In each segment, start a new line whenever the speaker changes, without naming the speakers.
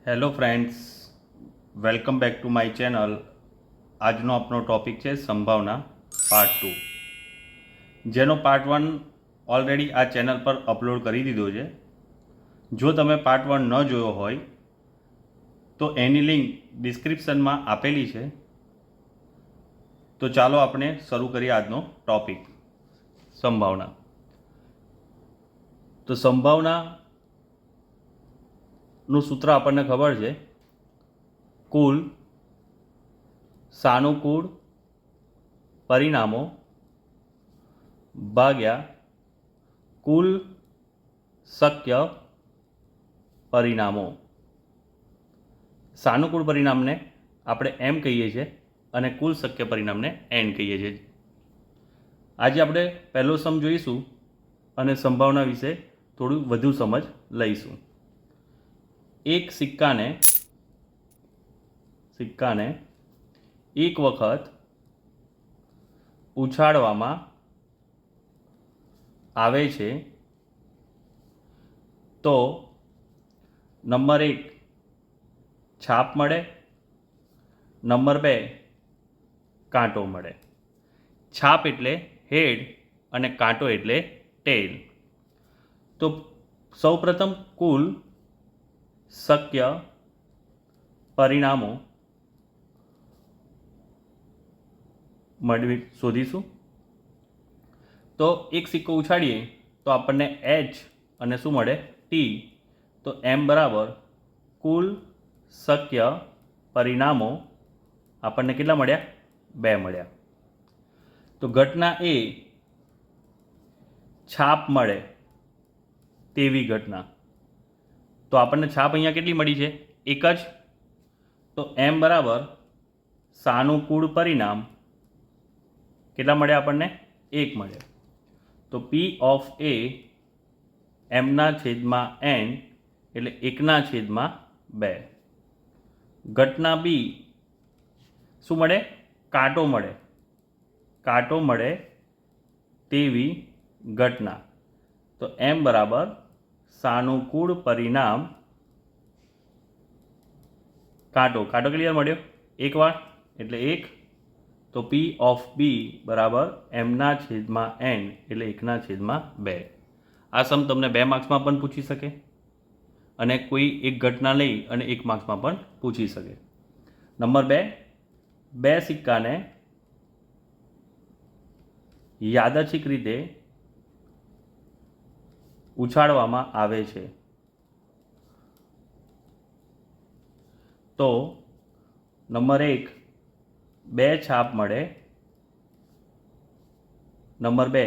Hello friends, welcome back to my channel. આજનો આપણો topic છે સંભાવના પાર્ટ 2, જેનો પાર્ટ 1 ઓલરેડી આ ચેનલ પર અપલોડ કરી દીધો છે. જો તમે પાર્ટ 1 ન જોયો હોય તો એની લિંક ડિસ્ક્રિપ્શનમાં આપેલી છે. તો ચાલો આપણે શરૂ કરીએ આજનો ટોપિક, સંભાવના. તો સંભાવનાનું સૂત્ર આપણને ખબર છે, કુલ સાનુકૂળ પરિણામો ભાગ્યા કુલ શક્ય પરિણામો. સાનુકૂળ પરિણામને આપણે એમ કહીએ છીએ અને કુલ શક્ય પરિણામને એન કહીએ છીએ. આજે આપણે પહેલો સમ જોઈશું અને સંભાવના વિશે થોડું વધુ સમજ લઈશું. એક સિક્કાને એક વખત ઉછાળવામાં આવે છે તો નંબર 1 છાપ મળે, નંબર 2 કાંટો મળે. છાપ એટલે હેડ અને કાંટો એટલે ટેલ. તો સૌપ્રથમ કુલ શક્ય પરિણામો શોધીશું. તો એક સિક્કો ઉછાળીએ તો આપણને એચ અને શું મળે, ટી. તો એમ બરાબર કુલ શક્ય પરિણામો આપણને કેટલા મળ્યા? 2 મળ્યા. તો ઘટના એ છાપ મળે તેવી ઘટના. તો આપણને છાપ અહીંયા કેટલી મળી છે? એક જ. તો એમ બરાબર સાનુકૂળ પરિણામ કેટલા મળ્યા આપણને? 1 મળ્યા. તો પી ઓફ એ એમના છેદમાં એન એટલે 1/2. ઘટના બી શું મળે? કાંટો મળે. કાંટો મળે તેવી ઘટના. તો એમ બરાબર સાનુકૂળ પરિણામ કાંટો. કાંટો ક્લિયર મળ્યો? 1 વાર એટલે 1. તો પી ઓફ બી બરાબર એમના છેદમાં એન એટલે 1/2. આ સમ તમને 2 માર્ક્સમાં પણ પૂછી શકે અને કોઈ એક ઘટના લઈ અને 1 માર્ક્સમાં પણ પૂછી શકે. નંબર 2, 2 સિક્કાને યાદચ્છિક રીતે ઉછાળવામાં આવે છે તો નંબર 1 2 છાપ મળે, નંબર 2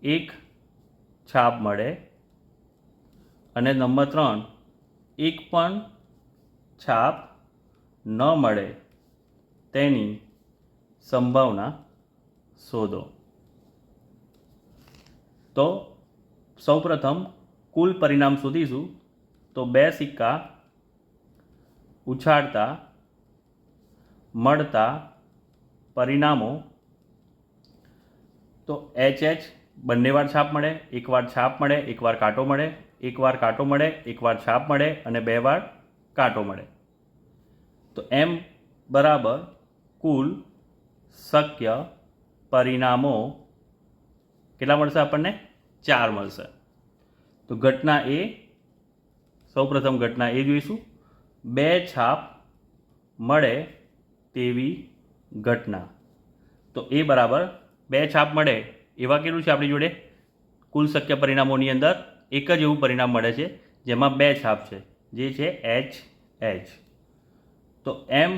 1 છાપ મળે અને નંબર 3 એક પણ છાપ ન મળે તેની સંભાવના શોધો. તો સૌપ્રથમ કુલ પરિણામ શોધીશું. તો 2 સિક્કા ઉછાળતા મળતા પરિણામો. તો એચ બંને વાર છાપ મળે, 1 વાર છાપ મળે, 1 વાર કાંટો મળે, 1 વાર કાંટો મળે, 1 વાર છાપ મળે અને 2 વાર કાંટો મળે. તો એમ બરાબર કુલ શક્ય પરિણામો કેટલા મળશે આપણને? 4 મળશે. તો ઘટના એ, સૌપ્રથમ ઘટના એ જોઈશું. 2 છાપ મળે તેવી ઘટના. તો એ બરાબર 2 છાપ મળે એવા કેટલું છે આપણી જોડે? કુલ શક્ય પરિણામોની અંદર એક જ એવું પરિણામ મળે છે જેમાં 2 છાપ છે, જે છે એચ. તો એમ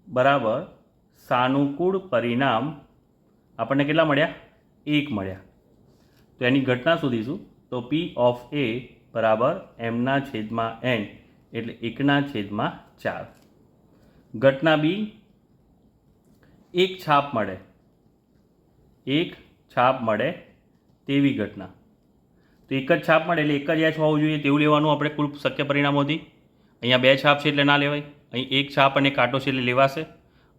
બરાબર સાનુકૂળ પરિણામ આપણને કેટલા મળ્યા? 1 મળ્યા. તો એની ઘટના શોધીશું. તો પી ઓફ એ બરાબર એમના છેદમાં એન એટલે 1/4. ઘટના બી 1 છાપ મળે, 1 છાપ મળે તેવી ઘટના. તો એક જ છાપ મળે એટલે એક જ એચ હોવું જોઈએ તેવું લેવાનું આપણે કુલ શક્ય પરિણામોથી. અહીંયા 2 છાપ છે એટલે ના લેવાય. અહીં 1 છાપ અને કાંટો છે એટલે લેવાશે.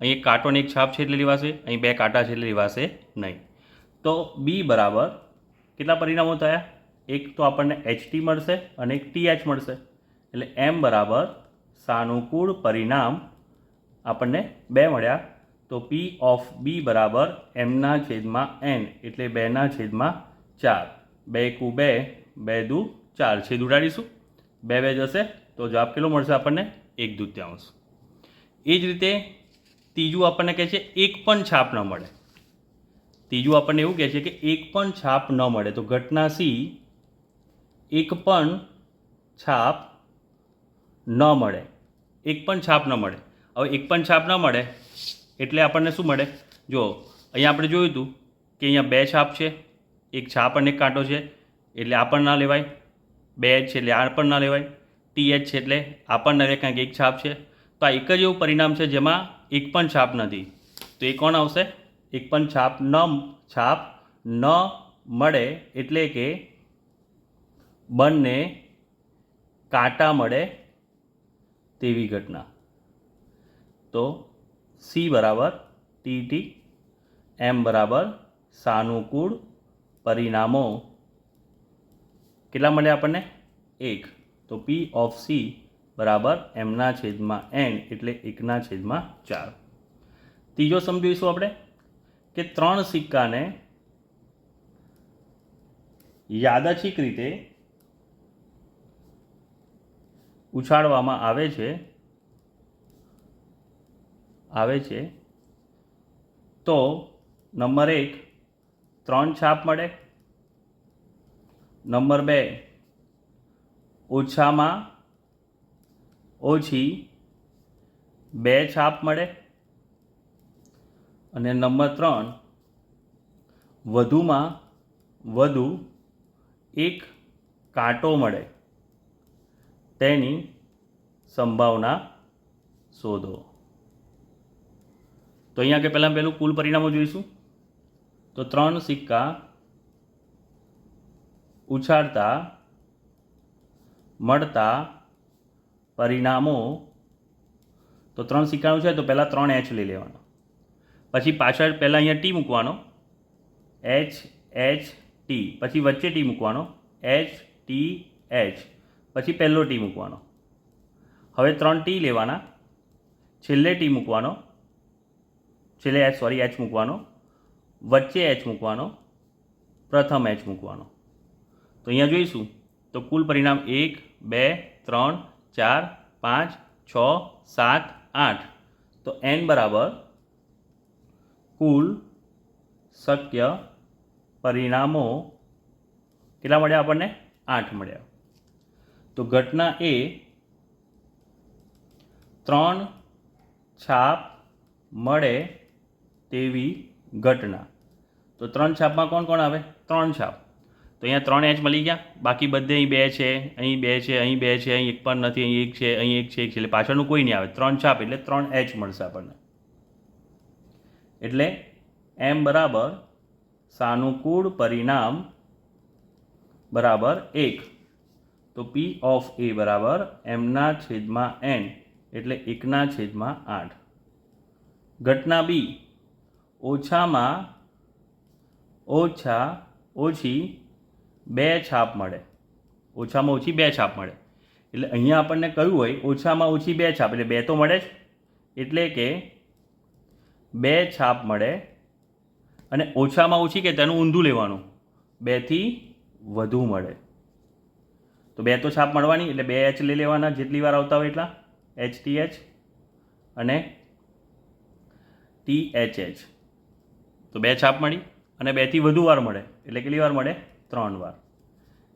અહીં એક કાંટો અને 1 છાપ છે એટલે લેવાશે. અહીં 2 કાંટા છે એટલે લેવાશે નહીં. તો બી બરાબર કેટલા પરિણામો થયા? એક તો આપણને એચ ટી મળશે અને એક ટી એચ મળશે. એટલે એમ બરાબર સાનુકૂળ પરિણામ આપણને 2 મળ્યા. તો પી ઓફ બી બરાબર એમના છેદમાં એન એટલે 2/4. 2 × 2 2 દુ 4. છેદ ઉડાડીશું, 2 2 જશે તો જવાબ કેટલો મળશે આપણને? 1/2. એ જ રીતે ત્રીજું આપણને કહે છે એક પણ છાપ ન મળે. ત્રીજું આપણને એવું કહે છે કે એક પણ છાપ ન મળે. તો ઘટના સી એક પણ છાપ ન મળે. એક પણ છાપ ન મળે. હવે એક પણ છાપ ન મળે એટલે આપણને શું મળે? જો અહીંયા આપણે જોયું હતું કે અહીંયા 2 છાપ છે, એક છાપ અને એક કાંટો છે એટલે આ પણ ના લેવાય. 2H છે એટલે આ પણ ના લેવાય. TH છે એટલે આ પણ ના લેવાય કારણ કે એક છાપ છે. તો આ એક જ એવું પરિણામ છે જેમાં એક પણ છાપ નથી. તો એ કોણ આવશે? એક પણ છાપ ન મળે એટલે કે બંને કાંટા મળે તેવી ઘટના. તો સી બરાબર TT, એમ બરાબર સાનુકૂળ પરિણામો કેટલા મળે આપણને? 1. તો પી ઓફ સી બરાબર એમના છેદમાં એન એટલે 1/4. ત્રીજો સમજીશું આપણે કે 3 સિક્કાને યાદચ્છિક રીતે ઉછાળવામાં આવે છે તો નંબર 1 3 છાપ મળે, નંબર 2 ઓછામાં ઓછી 2 છાપ મળે અને નંબર 3 વધુમાં વધુ 1 કાંટો મળે તેની સંભાવના શોધો. તો અહીંયા કે પહેલું કુલ પરિણામો જોઈશું. તો 3 સિક્કા ઉછાળતા મળતા પરિણામો. તો 3 સિક્કાનું છે તો પહેલાં 3H લઈ લેવાનો, પછી પાછળ પહેલાં અહીંયા ટી મૂકવાનો, H ટી, પછી વચ્ચે ટી મૂકવાનો, H ટી H, પછી પહેલો ટી મૂકવાનો. હવે 3 ટી લેવાના, છેલ્લે ટી મૂકવાનો, છેલ્લે H મૂકવાનો, વચ્ચે H મૂકવાનો, પ્રથમ H મૂકવાનો. તો અહીંયા જોઈશું તો કુલ પરિણામ 1 2 3 4 5 6 7 8. તો n બરાબર કુલ શક્ય પરિણામો કેટલા મળ્યા આપણને? 8 મળ્યા. તો ઘટના એ 3 છાપ મળે તેવી ઘટના. તો 3 છાપમાં કોણ કોણ આવે? 3 છાપ. તો અહીંયા 3H મળી ગયા, બાકી બધે અહીં 2 છે, અહીં 2 છે, અહીં 2 છે, અહીં એક પણ નથી, અહીં 1 છે, અહીં 1 છે, 1 છે, એટલે પાછળનું કોઈ નહીં આવે. 3 છાપ એટલે 3H મળશે આપણને. એટલે એમ બરાબર સાનુકૂળ પરિણામ બરાબર 1. તો પી ઓફ એ બરાબર એમના છેદમાં એન એટલે 1/8. ઘટના બી ઓછામાં ઓછી 2 છાપ મળે. ઓછામાં ઓછી 2 છાપ મળે એટલે અહીંયા આપણને કહ્યું હોય ઓછામાં ઓછી 2 છાપ એટલે 2 તો મળે જ, એટલે કે 2 છાપ મળે અને ઓછામાં ઓછી કે તેનું ઊંધું લેવાનું, 2 થી વધુ મળે. તો 2 તો છાપ મળવાની એટલે 2H લઈ લેવાના, જેટલી વાર આવતા હોય એટલા, HTH અને THH. તો 2 છાપ મળી અને 2 થી વધુ વાર મળે એટલે કેટલી વાર મળે? 3 વાર.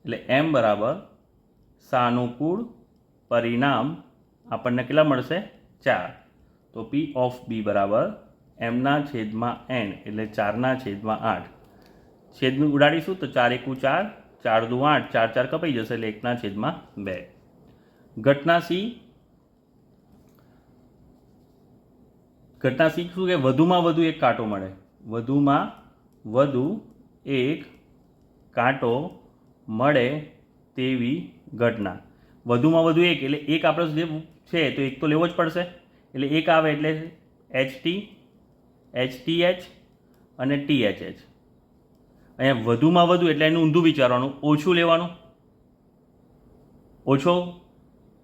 એટલે એમ બરાબર સાનુકૂળ પરિણામ આપણને કેટલા મળશે? 4. તો પી ઓફ બી બરાબર એમના છેદમાં એન એટલે 4/8. છેદનું ઉડાડીશું તો 4 × 1 = 4, 4 × 2 = 8, 4 4 કપાઈ જશે એટલે 1/2. ઘટના સી શું કે વધુમાં વધુ 1 કાંટો મળે. વધુમાં વધુ 1 કાંટો મળે તેવી ઘટના. વધુમાં વધુ 1 એટલે 1 આપણે જે છે તો 1 તો લેવો જ પડશે, એટલે 1 આવે એટલે HT, HTH અને THH. અહીંયા વધુમાં વધુ એટલે એનું ઊંધું વિચારવાનું, ઓછું લેવાનું. ઓછો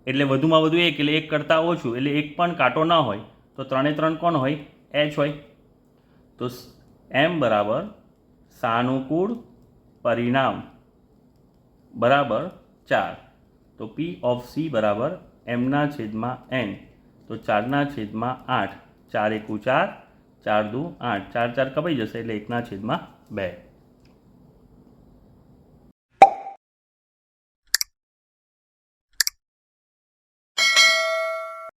એટલે વધુમાં વધુ એક એટલે એક કરતાં ઓછું એટલે એક પણ કાંટો ન હોય તો 3 એ 3 કોણ હોય? એચ હોય. તો એમ બરાબર સાનુકૂળ પરિણામ બરાબર 4. તો પી ઓફ સી બરાબર એમના છેદમાં એન, તો 4 છેદમાં 8, 4 એકુ 4, 4 દુ 8, 4 4 કપાઈ જશે એટલે 1 છેદમાં 2.